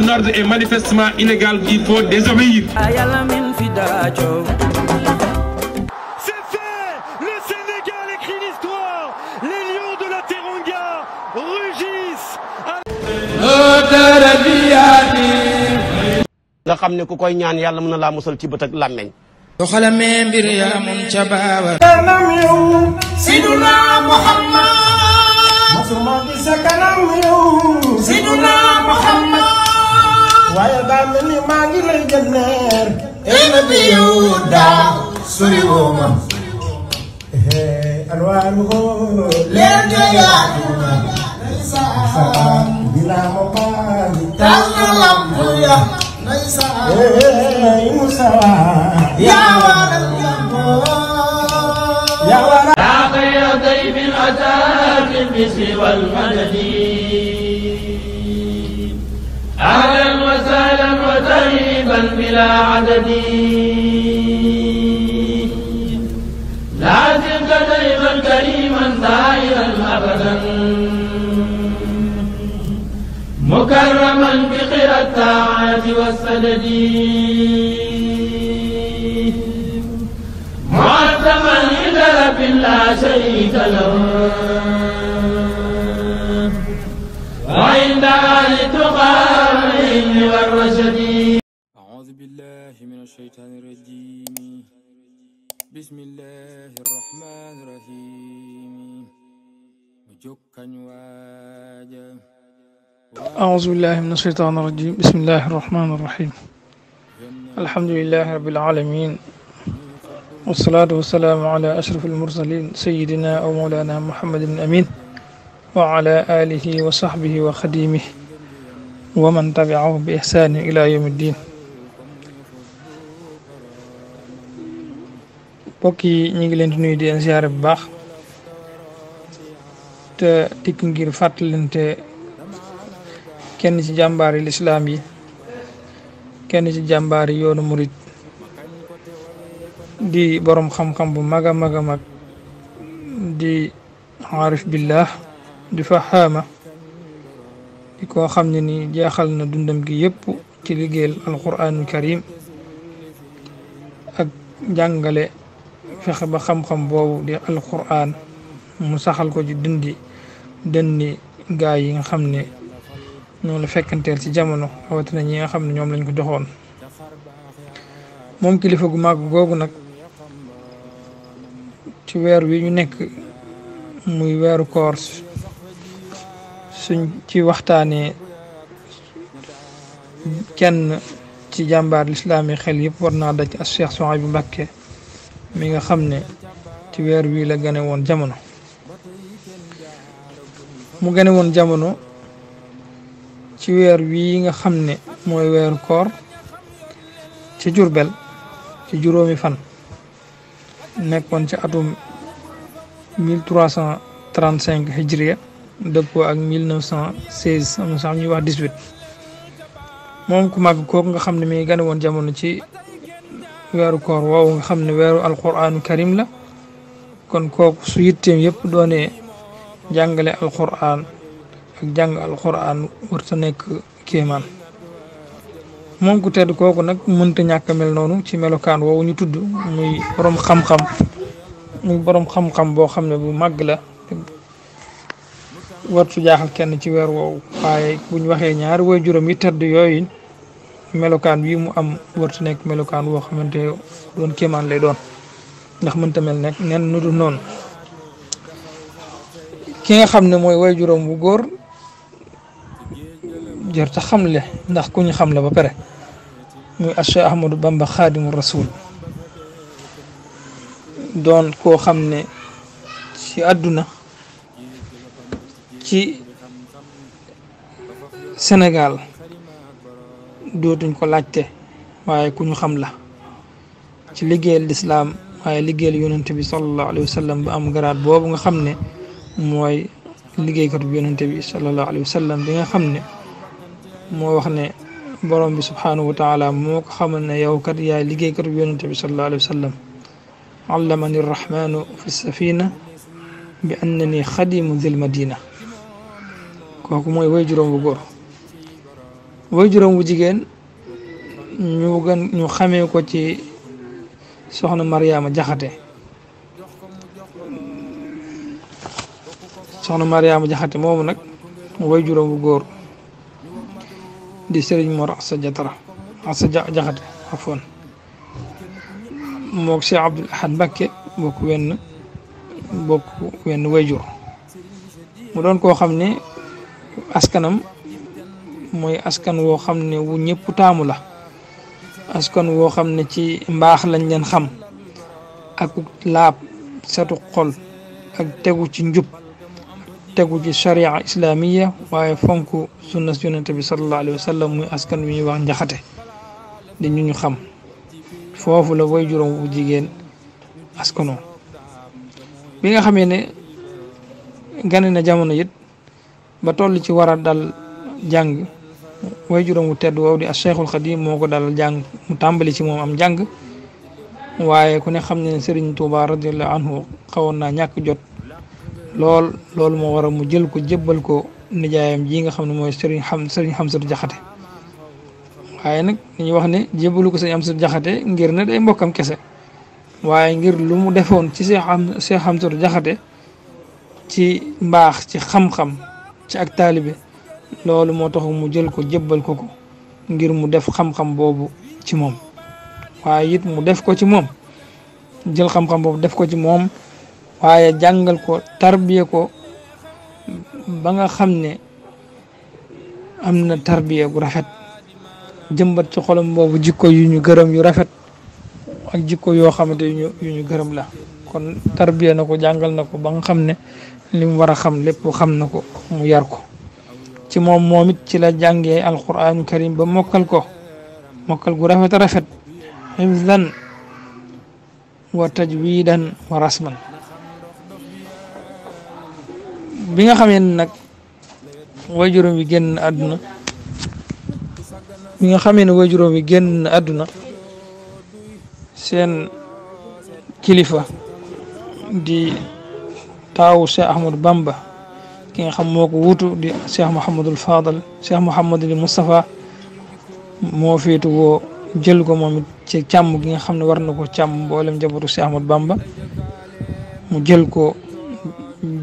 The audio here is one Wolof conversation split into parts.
un ordre est manifestement illégal, il faut désobéir. C'est fait. Le Sénégal écrit l'histoire. Les lions de la Teranga rugissent. nga xam ne ku koy ñaan yàlla mën na laa musal ci bët ak làmmeñ. doxalamee mbir yaa mun ca baaba. kanam yow Siduna Muhammad masuma gis sa kanam yow Siduna Muhammad waaye daa mel ni maa ngi lay jënneer ey nabi yow daa sori woo ma alwaaru ko leer nga yaatuna ndeysaan bilaa ma baali taal na lampu ya ndeysaan musawa yaa waral يا خير ضيف أتى بالبشر والمدد أهلا وسهلا وترحيبا بلا عدد لا زلت ضيفا كريما طاهرا أبدا مكرما بخير الطاعات والسدد معظما إلى رب لا شريك له وعند أهل التقى والرشد. أعوذ بالله من الشيطان الرجيم بسم الله الرحمن الرحيم أعوذ بالله من الشيطان الرجيم بسم الله الرحمن الرحيم الحمد لله رب العالمين والصلاة والسلام على أشرف المرسلين سيدنا ومولانا محمد الأمين وعلى آله وصحبه وخديمه ومن تبعه بإحسان إلى يوم الدين. bokki ñi ngi leen di nuyu di leen ziyaare bu baax te dikk ngir fàttalante kenn ci jàmbaari lislaam yi kenn ci jàmbaari yoonu murit di borom xam-xam bu mag a mag a mag di aarif billah di fahaama di koo xam ne ni jeexal na dundam gi yëpp ci liggéeyal alquranul karim ak jàngale fexe ba xam-xam boobu di alquran mu saxal ko ci dënni gaay yi nga xam ne ñoo la fekkanteel ci jamono rawatina ñi nga xam ne ñoom lañ ko joxoon moom kilifa gu màgg googu nag ci weer wi ñu nekk muy weeru koor suñ ci waxtaanee kenn ci jàmbaar lislaam yi xel yëpp war naa daj as Cheikh Souhaïbou Mbacké mi nga xam ne ci weer wi la gane woon jamono mu gane woon jamono ci weer wi nga xam ne mooy weeru koor ci Jurbel ci juróomi fan nekkoon ci atum 1335 hijriya dëppoo ak 1916 am na sax ñuy wax 18 moom ku màgg kooku nga xam ne mi gane woon jamono ci weeru koor woowu nga xam ne weeru alquranu karim la kon kooku su yitteem yëpp doonee jàngale alquran ak jàng alquran warta nekk kéemaan moom ku tedd kooku nag mënta ñàkk mel noonu ci melokaan woowu ñu tudd muy borom xam-xam boo xam ne bu màgg la wartu jaaxal kenn ci weer woowu waaye buñ waxee ñaari way juróom yi tedd yooyu melokaan wi mu am wartu nekk melokaan woo xamante doon kéemaan lay doon ndax mënta mel nekk nen nu du noonu ki nga xam ne mooy way juróom bu góor jër ta xamle ndax ku ñu xam la ba pare muy Cheikh Ahmadou Bamba Xaadimu Rasul doon koo xam ne ci àdduna ci Sénégal dootuñ ko laajte waaye ku ñu xam la ci liggéeyal lislaam waaye liggéeyal yonente bi sallallahu alayhi wa sallam ba am garaat boobu nga xam ne mooy liggéeykatu bi yonente bi sallallahu alayhi wa sallam bi nga xam ne moo wax ne borom bi subhanahu wa taala moo ko xamal ne yow kat yaay liggéeykatu bi yonente bi sallallahu alayhi wa sallam allamani rahmanu fi safina bi annani xadimu dil madina kooku mooy way juróom bu góor waajuram wu jigéen ñu xamee ko ci soxna Mariama Jaxate moomu nag waajuram wu góor di Sëriñ Mor Assa Jaxate afoon mook Cheikh Abdoul Ahad Mbacké bokk wenn waajur mu doon koo xam ne askanam mooy askan woo xam ne wu ñëpp taamu la askan woo xam ne ci mbaax lañ leen xam ak laab setu xol ak tegu ci njub tegu ci sharia islamiya waaye fonk sunna yonente bi sallallahu alayhi wa sallam muy askan wi ñuy wax njaxate di ñu xam foofu la waajuram wu jigéen askanoo bi nga xamee ne gane na jamono it ba toll ci war a dal jàng waajuram wu tedd woow di as Cheikhul Khadim moo ko dalal jàng mu tàmbali ci moom am jàng waaye ku ne xam ne Serigne Touba radiyallahu anhu xawoon naa ñàkk jot loolu moo waral mu jël ko jébbal ko nijaayam ji nga xam ne mooy Serigne Hamsatu Jaxate waaye nag dañuy wax ne jébbalu ko Serigne Hamsatu Jaxate ngir ne day mbokkam kese waaye ngir lu mu defoon ci Cheikh Hamsatu Jaxate ci mbaax ci xam-xam ci ak taalibe loolu moo tax mu jël ko jébbal ko ngir mu def xam-xam boobu ci moom waaye it mu def ko ci moom jël xam-xam boobu def ko ci moom waaye jàngal ko tarbiye ko ba nga xam ne am na tarbiye gu rafet jëmbat ci xolam boobu jikko yu ñu gërëm yu rafet ak jikko yoo xamante yu ñu gërëm la kon tarbiye na ko jàngal na ko ba nga xam ne li mu war a xam lépp xam na ko mu yar ko ci moom it ci la jàngee alquranu karim ba mokkal gu rafet a rafet hifzan wa tajwidan wa rasman bi nga xamee ne nag waajuram wi génn àdduna seen kilifa di taawu Cheikh Ahmadou Bamba ki nga xam moo ko wutu di Cheikh Mouhamadul Fadal Cheikh Mouhamadul Moustapha moo féetu woo jël ko moom it ci càmm gi nga xam ne war na ko càmm mboolem njabootu Cheikh Ahmadou Bamba mu jël ko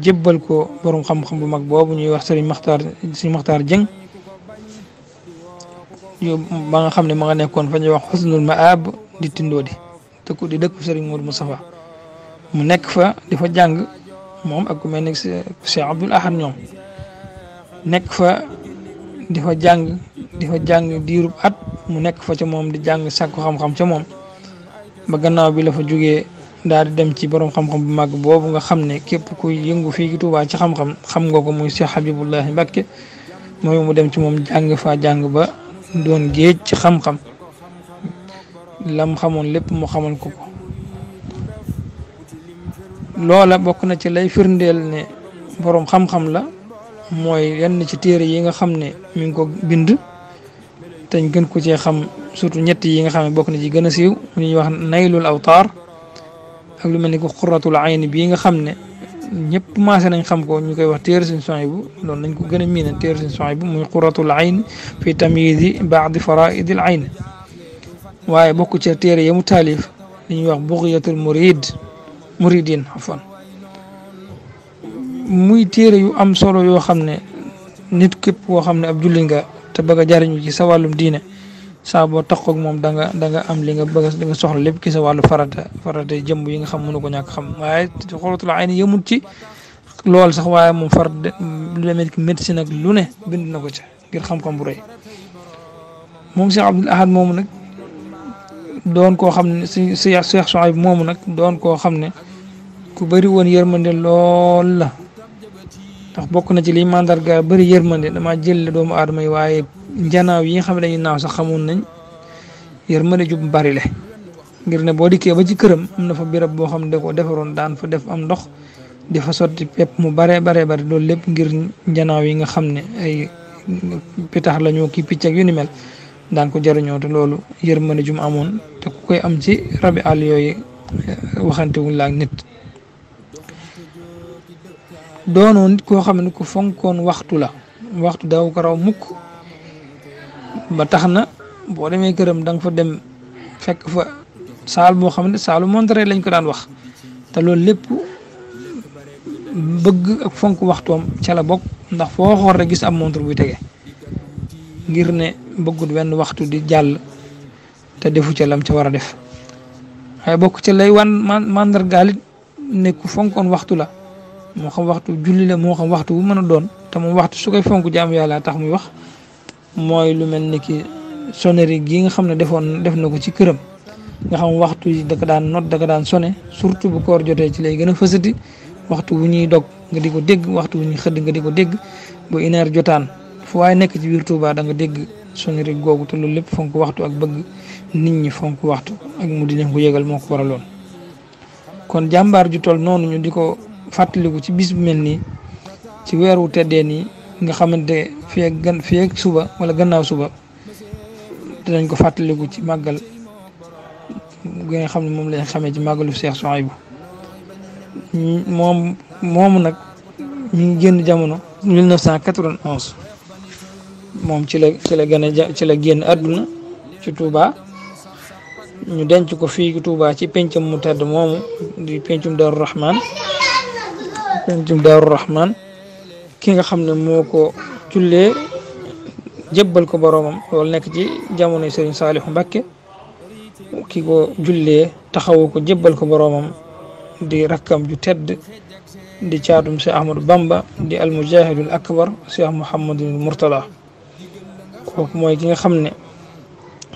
jébbal ko borom xam-xam bu mag boobu ñuy wax Serigne Makhtar Dieng ba nga xam ne ma nga nekkoon fa ñuy wax Husnul Maab di Tindodi di dëkk Serigne Modou Moustapha mu nekk fa di fa jàng moom ak ku mel ne Cheikh Abdoul Ahad ñoom nekk fa di fa jàng diirub at mu nekk fa ca moom di jàng sàkku xam-xam ca moom ba gannaaw bi la fa jógee daal di dem ci borom xam-xam bu mag boobu nga xam ne képp kuy yëngu fii ci Tuubaa ci xam-xam xam nga ko muy Cheikh Habibullahi Mbacké mooy mu dem ci moom jàng ba doon géej ci xam-xam lam xamoon lépp mu xamal ko loola bokk na ci lay firndeel ne borom xam-xam la mooy yenn ci téere yi nga xam ne mi ngi ko bind te ñu gën ko cee xam surtout ñett yi nga xam ne bokk na ci gën a siiw mu ñuy wax naylul awtaar ak lu mel ni ko xuratul ayn bii nga xam ne ñëpp maase nañ xam ko ñu koy wax téere Sëriñ Suhaybu loolu nañ ko gën a miine téere Sëriñ Suhaybu muy xuratul ayn fi tamyizi ba'di faraidil ayn waaye bokk ci téere yamu taalif li ñuy wax bughyatul muridin afwan muy téere yu am solo yoo xam ne nit képp koo xam ne ab julli nga te bëgg a jariñu ci sa wàllum diine saa boo taxaw ak moom da nga am li nga bëgg li nga soxla lépp ki sa wàllu farata jëmb yi nga xam mënu ko ñàkk xam waaye xuratul ayni yëmut ci lool sax waaye moom lu demee ki médecine ak lu ne bind na ko ca ngir xam-xam bu rëy moom Cheikh Abdoul Ahad moomu nag doon koo xam ne si Cheikh Souhaïbou moomu nag doon koo xam ne ku bëri woon yërmande lool la ndax bokk na ci liy mandarga bëri yërmande dama jël doomu aadama yi waaye njanaaw yi nga xam ne dañuy naaw sax xamoon nañ yërmande ju bari le ngir ne boo dikkee ba ci këram am na fa birab boo xam ne da ko defaroon daan fa def am ndox di fa sotti pepp mu bare loolu lépp ngir njanaaw yi nga xam ne ay pitax la ñoo kii picc ak yu ni mel daan ko jariñoo te loolu yërmande ju mu amoon te ku koy am ci rabi àll yooyu waxante wuñ la ak nit doonoon nit koo xam ne ku fonkoon waxtu la waxtu daaw ko raw mukk ba tax na boo demee këram da nga fa dem fekk fa saal boo xam ne saalu montre lañ ko daan wax te loolu lépp bëgg ak fonk waxtoom ca la bokk ndax foo xool rek gis am montre buy tege ngir ne bëggut wenn waxtu di jàll te defu ca lam ca war a def waaye bokk ca lay wan mandargaalit ne ku fonkoon waxtu la moo xam waxtu julli la moo xam waxtu bu mën a doon te moom waxtu su koy fonk jaamu yàlla tax muy wax mooy lu mel ni ki sonnerie gi nga xam ne def na ko ci këram nga xam waxtu yi da ko daan not da ko daan sone surtout bu koor jotee ci lay gën a fësati waxtu wu ñuy dog nga di ko dégg waxtu wu ñuy xëdd nga di ko dégg bu une heure jotaan fu waaye nekk ci biir Touba da nga dégg sonnerie googu te loolu lépp fonk waxtu ak bëgg nit ñi fonk waxtu ak mu di leen ko yëgal moo ko waraloon. kon jàmbaar ju toll noonu ñu di ko fàttaliku ci bis bu mel nii ci weer wu teddee nii nga xamante fii ak suba wala gannaaw suba dinañ ko fàttaliku ci màggal gi nga xam ne moom lañ xamee ci màggalu Cheikh Souhaïbou moomu nag ñu ngi génn jamono 1991 moom ci la génn àdduna ci Touba ñu denc ko fii Touba ci pencum mu tedd moomu di pencum Daaru Rahman ki nga xam ne moo ko jullee jébbal ko boroomam loolu nekk ci jamonoy Serigne Saliou Mbacké ki ko jullee taxawu ko jébbal ko boroomam di rakkam ju tedd di caatum Cheikh Ahmadou Bamba di almujahidul akbar Cheikh Mouhamadul Mourtala kooku mooy ki nga xam ne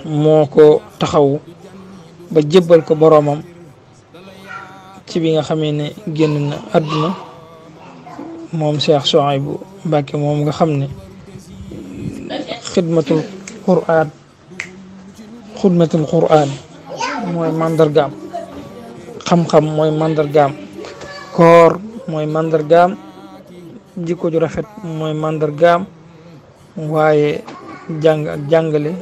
moo ko taxawu ba jébbal ko boroomam ci bi nga xamee ne génn na àdduna moom Cheikh Souhaïbou Mbacké moom nga xam ne xidmatul Qur'an mooy mandargaam xam-xam mooy mandargaam koor mooy mandargaam jikko ju rafet mooy mandargaam waaye jàng ak jàngale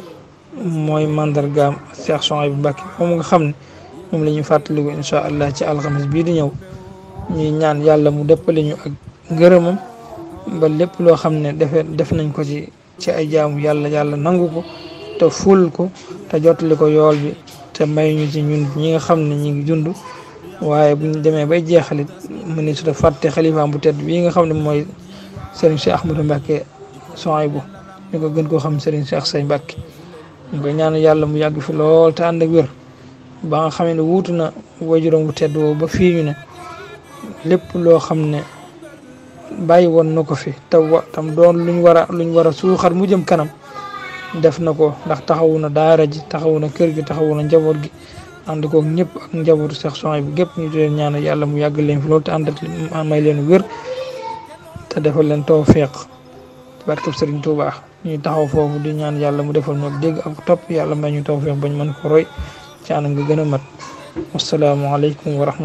mooy mandargaam Cheikh Souhaïbou Mbacké moom nga xam ne moom la ñuy fàttaliku incha allah ci alxames bii di ñëw ñuy ñaan yàlla mu dëppale ñu ak ngërëmam ba lépp loo xam ne def nañ ko ci ay jaamu yàlla nangu ko te ful ko te jottali ko yool bi te may ñu ci ñun ñi nga xam ne ñi ngi dund waaye bu ñu demee bay jeexalit mu ne su ta fàtte xalifaam bu tedd bii nga xam ne mooy Serigne Cheikh Ahmadou Mbacké Souhaïbou ñu ko gën koo xam Serigne Cheikh Say Mbacké ñu koy ñaan yàlla mu yàgg fi lool te ànd ak wér ba nga xam ne wuutu na waajuram bu tedd woo ba fii ñu ne lépp loo xam ne bàyyi woon na ko fi tam doon luñ war a suuxat mu jëm kanam def na ko ndax taxawu na daara ji taxawu na kër gi taxawu na njaboot gi ànd koog ñëpp ak njabootu Cheikh Souhaïbou gépp ñu di leen ñaanal yàlla mu yàgg leen fi loolu te ànd ak may leen wér te defal leen tawfiq barkeb Serigne Touba ñuy taxaw foofu di ñaan yàlla mu defal ñu dégg ak topp yàlla may ñu tawfiq bañ mën ko roy ci anam nga gën a mat wassalaamu aleykum wa rahmatulah.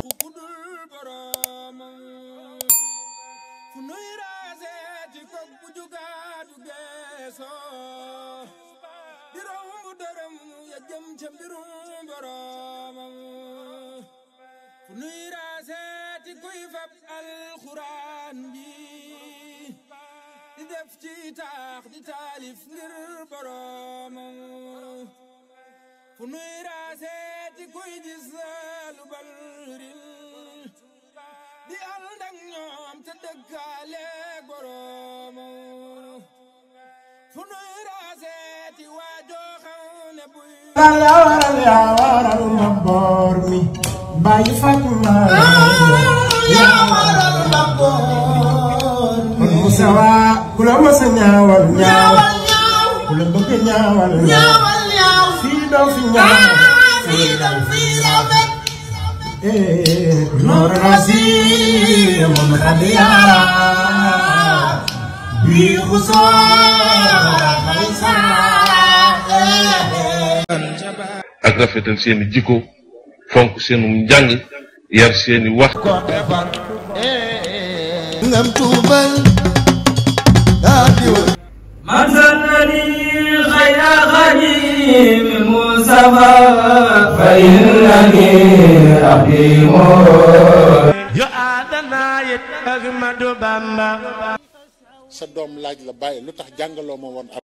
yaa waral mabboor mi Baye Fatma yaa waral mabboor mi Musawa ku la mës a ñaawal ku la bëgg ñaawal fii doo fi ñaaw fii rafet noor rasi moom xadiyaara bii xusoor ak rafetal seeni jikko fonk seenu njàng yar seeni wax ngam tuubal man sannani khayra khadim musafa fa innani aqimu yo adana yet Ahmadu Bamba sa doom laaj la bàyyi lu tax jàngaloo ma woon